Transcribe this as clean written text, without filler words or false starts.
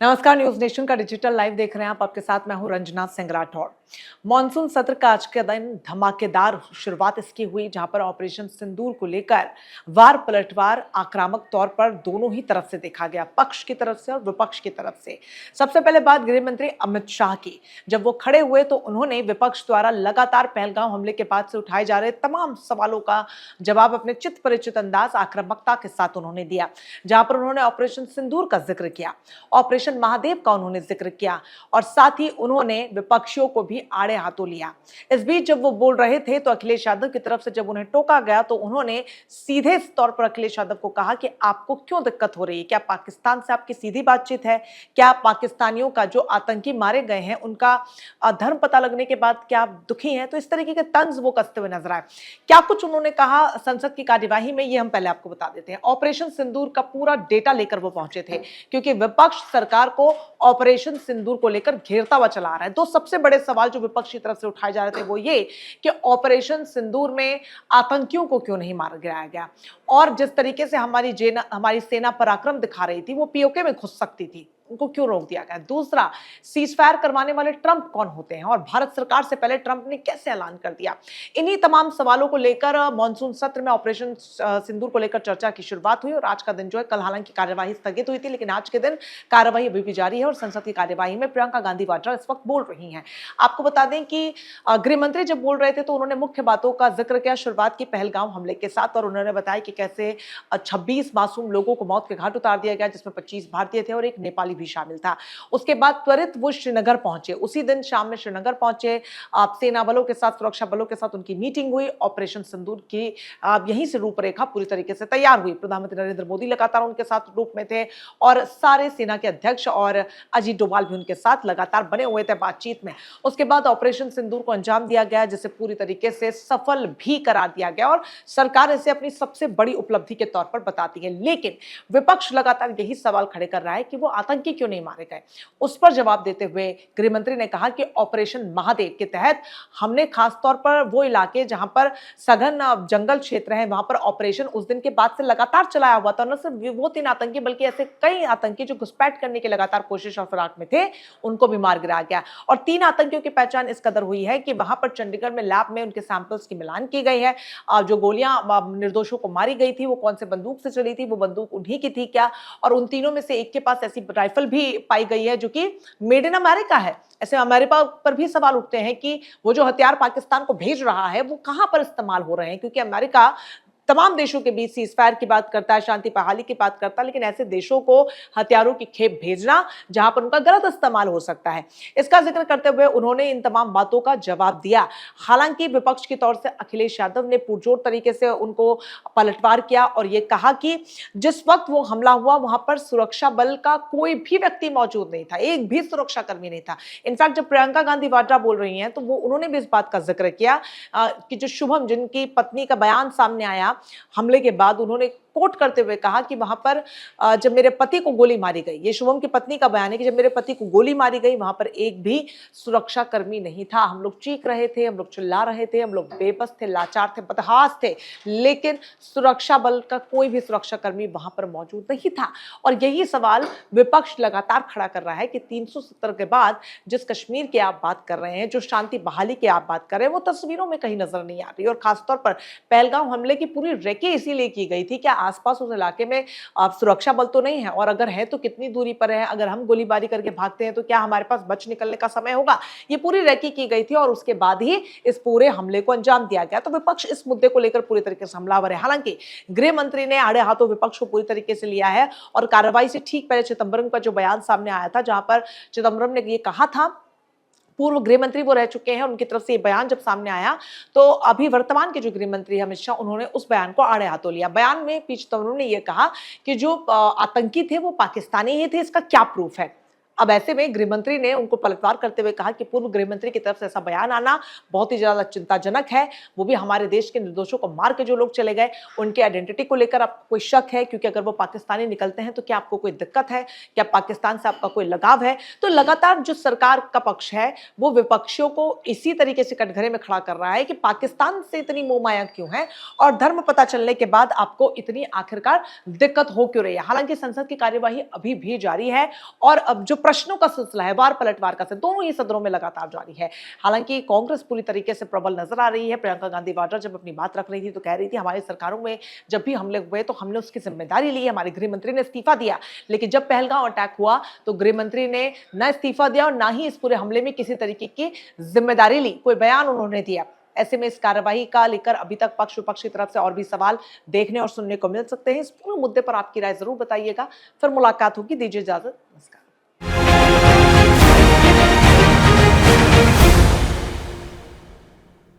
नमस्कार, news nation का digital live देख रहे हैं आप। आपके साथ मैं हूं रंजना सिंह राठौड़। मॉनसून सत्र का आज के दिन धमाकेदार शुरुआत इसकी हुई, जहां पर ऑपरेशन सिंदूर को लेकर वार पलटवार आक्रामक तौर पर दोनों ही तरफ से देखा गया, पक्ष की तरफ से और विपक्ष की तरफ से। सबसे पहले बात गृह मंत्री अमित शाह की। जब वो खड़े हुए तो उन्होंने विपक्ष द्वारा लगातार पहलगाम हमले के बाद से उठाए जा रहे तमाम सवालों का जवाब अपने चित परिचित अंदाज आक्रामकता के साथ उन्होंने दिया, जहां पर उन्होंने ऑपरेशन सिंदूर का जिक्र किया, ऑपरेशन महादेव का उन्होंने जिक्र किया और साथ ही उन्होंने विपक्षियों को भी आड़े हाथों लिया। इस बीच जब वो बोल रहे थे तो अखिलेश यादव की तरफ से जब उन्हें टोका गया तो उन्होंने सीधे तौर पर अखिलेश यादव को कहा कि आपको क्यों दिक्कत हो रही है, क्या पाकिस्तान से आपकी सीधी बातचीत है, क्या पाकिस्तानियों का जो आतंकी मारे गए हैं उनका धर्म पता लगने के बाद क्या आप दुखी हैं। तो इस तरीके के तंज वो कसते हुए नजर आए। क्या कुछ उन्होंने कहा संसद की कार्यवाही में, ये हम पहले आपको बता देते हैं। ऑपरेशन सिंदूर का पूरा डेटा लेकर वो पहुंचे थे, क्योंकि विपक्ष सरकार को ऑपरेशन सिंदूर को लेकर घेरता हुआ चला आ रहा है। दो सबसे बड़े सवाल जो विपक्ष की तरफ से उठाए जा रहे थे वो ये कि ऑपरेशन सिंदूर में आतंकियों को क्यों नहीं मार गिराया गया, और जिस तरीके से हमारी सेना पराक्रम दिखा रही थी वो पीओके में घुस सकती थी, उनको क्यों रोक दिया गया। दूसरा, सीजफायर करवाने वाले ट्रंप कौन होते हैं और भारत सरकार से पहले ट्रंप ने कैसे ऐलान कर दिया। इन्हीं तमाम सवालों को लेकर मॉनसून सत्र में ऑपरेशन सिंदूर को लेकर चर्चा की शुरुआत हुई और आज का दिन जो है, कल हालांकि कार्यवाही स्थगित हुई थी, लेकिन आज के दिन कार्यवाही अभी भी जारी है और संसद की कार्यवाही में प्रियंका गांधी वाड्रा इस वक्त बोल रही हैं। आपको बता दें कि गृह मंत्री जब बोल रहे थे तो उन्होंने मुख्य बातों का जिक्र किया शुरुआत की पहलगाम हमले के साथ, और उन्होंने बताया कि कैसे 26 मासूम लोगों को मौत के घाट उतार दिया गया, जिसमें 25 भारतीय थे और एक नेपाली भी शामिल था। उसके बाद त्वरित वो श्रीनगर पहुंचे, उसी दिन शाम में श्रीनगर पहुंचे। सेना बलों के साथ, सुरक्षा बलों के साथ उनकी मीटिंग हुई। ऑपरेशन सिंदूर की यहीं से रूपरेखा पूरी तरीके से तैयार हुई। प्रधानमंत्री नरेंद्र मोदी लगातार उनके साथ रूप में थे और सारे सेना के अध्यक्ष और अजीत डोभाल भी उनके साथ लगातार बने हुए थे बातचीत में। उसके बाद ऑपरेशन सिंदूर को अंजाम दिया गया, जिसे पूरी तरीके से सफल भी करार दिया गया और सरकार इसे अपनी सबसे बड़ी उपलब्धि के तौर पर बताती है। लेकिन विपक्ष लगातार यही सवाल खड़े कर रहा है कि वो आतंकी क्यों नहीं मारे गए। उस पर जवाब देते हुए गृह मंत्री ने कहा कि ऑपरेशन महादेव के तहत हमने खासतौर पर वो इलाके जहां पर सघन जंगल क्षेत्र है, वहां पर ऑपरेशन उस दिन के बाद से लगातार चलाया हुआ था। न सिर्फ वो 3 आतंकी बल्कि ऐसे कई आतंकी जो घुसपैठ करने की लगातार कोशिश और फिराक में थे, उनको भी मार गिराया गया। और 3 आतंकियों की पहचान इस कदर हुई है कि वहां पर चंडीगढ़ में लैब में उनके सैंपल्स की मिलान की गई है। जो गोलियां निर्दोषों को मारी गई थी वो कौन से बंदूक से चली थी, वो बंदूक उन्हीं की थी क्या, और उन तीनों में से एक के पास ऐसी राइफल भी पाई गई है जो कि मेड इन अमेरिका है। ऐसे अमेरिका पर भी सवाल उठते हैं कि वो जो हथियार पाकिस्तान को भेज रहा है वो कहां पर इस्तेमाल हो रहे हैं, क्योंकि अमेरिका तमाम देशों के बीच सीजफायर की बात करता है, शांति बहाली की बात करता है, लेकिन ऐसे देशों को हथियारों की खेप भेजना जहां पर उनका गलत इस्तेमाल हो सकता है, इसका जिक्र करते हुए उन्होंने इन तमाम बातों का जवाब दिया। हालांकि विपक्ष की तौर से अखिलेश यादव ने पुरजोर तरीके से उनको पलटवार किया और ये कहा कि जिस वक्त वो हमला हुआ वहां पर सुरक्षा बल का कोई भी व्यक्ति मौजूद नहीं था, एक भी सुरक्षा कर्मी नहीं था। इनफैक्ट जब प्रियंका गांधी वाड्रा बोल रही हैं तो वो उन्होंने भी इस बात का जिक्र किया कि जो शुभम, जिनकी पत्नी का बयान सामने आया हमले के बाद, उन्होंने कोट करते हुए कहा कि वहां पर जब मेरे पति को गोली मारी गई, ये शुभम की पत्नी का बयान है कि जब मेरे पति को गोली मारी गई वहां पर एक भी सुरक्षा कर्मी नहीं था। हम लोग चीख रहे थे, हम लोग चिल्ला रहे थे, हम लोग बेबस थे, लाचार थे, बदहास थे, लेकिन सुरक्षा बल का कोई भी सुरक्षा कर्मी वहां पर मौजूद नहीं था। और यही सवाल विपक्ष लगातार खड़ा कर रहा है कि 370 के बाद जिस कश्मीर की आप बात कर रहे हैं, जो शांति बहाली की आप बात कर रहे हैं, वो तस्वीरों में कहीं नजर नहीं आ रही। और खासतौर पर पहलगाम हमले की पूरी रेकी इसीलिए की गई थी कि आसपास उस इलाके में सुरक्षा बल तो नहीं है, और अगर है तो कितनी दूरी पर है, अगर हम गोलीबारी करके भागते हैं तो क्या हमारे पास बच निकलने का समय होगा। ये पूरी रेकी की गई थी और उसके बाद ही इस पूरे हमले को अंजाम दिया गया। तो विपक्ष इस मुद्दे को लेकर पूरी तरीके से हमलावर है। हालांकि गृह मंत्री ने आड़े हाथों विपक्ष को पूरी तरीके से लिया है और कार्रवाई से ठीक पहले चिदंबरम का जो बयान सामने आया था, जहां पर चिदंबरम ने यह कहा था, पूर्व गृह मंत्री वो रह चुके हैं, उनकी तरफ से ये बयान जब सामने आया तो अभी वर्तमान के जो गृह मंत्री अमित शाह, उन्होंने उस बयान को आड़े हाथों लिया। बयान में पी चिदंबरम ने यह कहा कि जो आतंकी थे वो पाकिस्तानी ही थे, इसका क्या प्रूफ है। अब ऐसे में गृह मंत्री ने उनको पलटवार करते हुए कहा कि पूर्व गृह मंत्री की तरफ से ऐसा बयान आना बहुत ही ज्यादा चिंताजनक है। वो भी हमारे देश के निर्दोषों को मार के जो लोग चले गए, उनके आइडेंटिटी को लेकर आपको कोई शक है? क्योंकि अगर वो पाकिस्तानी निकलते हैं तो क्या आपको कोई दिक्कत है? क्या पाकिस्तान से आपका कोई लगाव है? तो लगातार जो सरकार का पक्ष है वो विपक्षियों को इसी तरीके से कटघरे में खड़ा कर रहा है कि पाकिस्तान से इतनी मोह माया क्यों है और धर्म पता चलने के बाद आपको इतनी आखिरकार दिक्कत हो क्यों रही है। हालांकि संसद की कार्यवाही अभी भी जारी है और अब जो प्रश्नों का सिलसिला है वार पलटवार का, दोनों ही सदनों में लगातार जारी है। हालांकि कांग्रेस पूरी तरीके से प्रबल नजर आ रही है। प्रियंका गांधी वाड्रा जब अपनी बात रख रही थी तो कह रही थी हमारी सरकारों में जब भी हमले हुए तो हमने उसकी जिम्मेदारी ली, हमारे गृह मंत्री ने इस्तीफा दिया। लेकिन जब पहलगांव अटैक हुआ तो गृह मंत्री ने न इस्तीफा दिया और ना ही इस पूरे हमले में किसी तरीके की जिम्मेदारी ली, कोई बयान उन्होंने दिया। ऐसे में इस कार्यवाही का लेकर अभी तक पक्ष विपक्ष की तरफ से और भी सवाल देखने और सुनने को मिल सकते हैं। इस पूरे मुद्दे पर आपकी राय जरूर बताइएगा। फिर मुलाकात होगी, दीजिए इजाजत, नमस्कार।